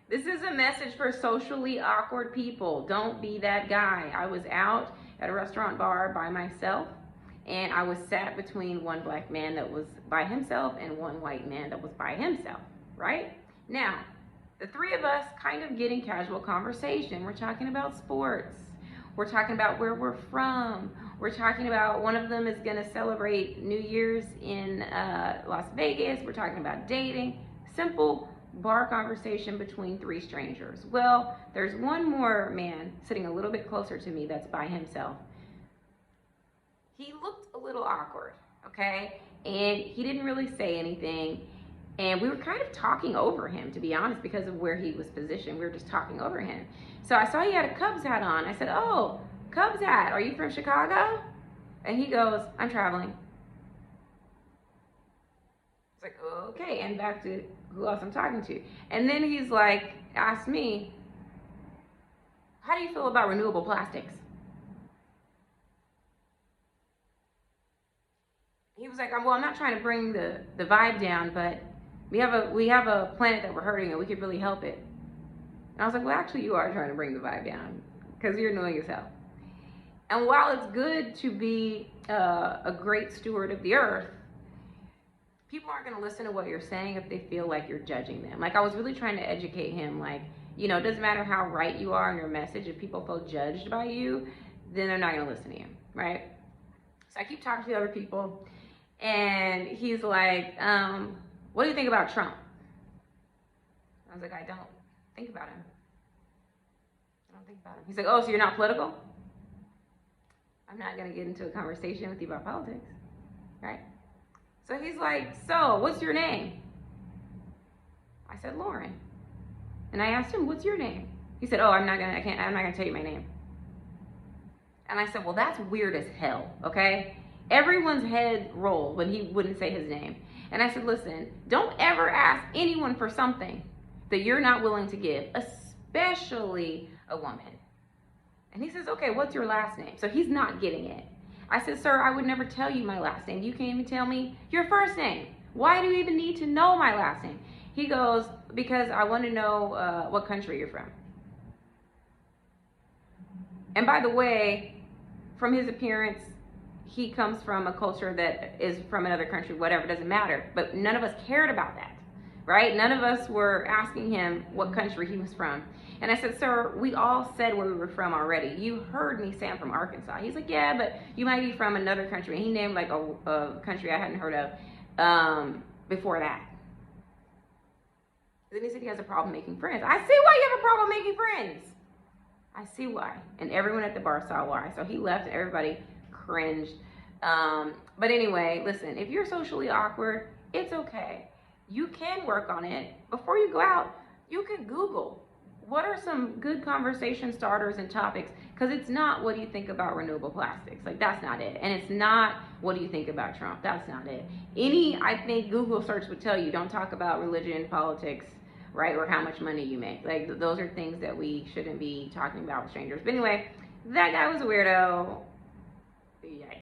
This is a message for socially awkward people. Don't be that guy. I was out at a restaurant bar by myself, and I was sat between one black man that was by himself and one white man that was by himself, right? Now, the three of us kind of get in casual conversation. We're talking about sports. We're talking about where we're from. We're talking about one of them is going to celebrate New Year's in Las Vegas. We're talking about dating. Simple bar conversation between three strangers. Well, there's one more man sitting a little bit closer to me that's by himself. He looked a little awkward, okay? And he didn't really say anything. And we were kind of talking over him, to be honest, because of where he was positioned. We were just talking over him. So I saw he had a Cubs hat on. I said, "Oh, Cubs hat. Are you from Chicago?" And he goes, "I'm traveling." It's like, okay. And back to who else I'm talking to. And then he's like, asked me, "How do you feel about renewable plastics?" He was like, "Well, I'm not trying to bring the vibe down, but we have a planet that we're hurting and we could really help it." And I was like, "Well, actually, you are trying to bring the vibe down because you're annoying yourself." And while it's good to be a great steward of the earth, people aren't going to listen to what you're saying if they feel like you're judging them. Like, I was really trying to educate him, like, it doesn't matter how right you are in your message. If people feel judged by you, then they're not going to listen to you, right? So I keep talking to the other people, and he's like, "What do you think about Trump?" I was like, "I don't think about him. I don't think about him." He's like, "Oh, so you're not political?" I'm not going to get into a conversation with you about politics, right? So he's like, "So, what's your name?" I said, "Lauren." And I asked him, "What's your name?" He said, "Oh, I'm not gonna tell you my name." And I said, "Well, that's weird as hell, okay?" Everyone's head rolled when he wouldn't say his name. And I said, "Listen, don't ever ask anyone for something that you're not willing to give, especially a woman." And he says, "Okay, what's your last name?" So he's not getting it. I said, "Sir, I would never tell you my last name. You can't even tell me your first name. Why do you even need to know my last name?" He goes, "Because I want to know what country you're from." And by the way, from his appearance, he comes from a culture that is from another country, whatever, doesn't matter. But none of us cared about that, right? None of us were asking him what country he was from. And I said, "Sir, we all said where we were from already. You heard me say I'm from Arkansas." He's like, "Yeah, but you might be from another country." And he named like a country I hadn't heard of before that. Then he said he has a problem making friends. I see why you have a problem making friends. I see why. And everyone at the bar saw why. So he left and everybody cringed. But anyway, listen, if you're socially awkward, it's okay. You can work on it. Before you go out, you can Google what are some good conversation starters and topics, because it's not what do you think about renewable plastics. Like, that's not it. And it's not what do you think about Trump. That's not it. I think Google search would tell you don't talk about religion, politics, right, or how much money you make. Like, those are things that we shouldn't be talking about with strangers. But anyway, that guy was a weirdo. Yikes.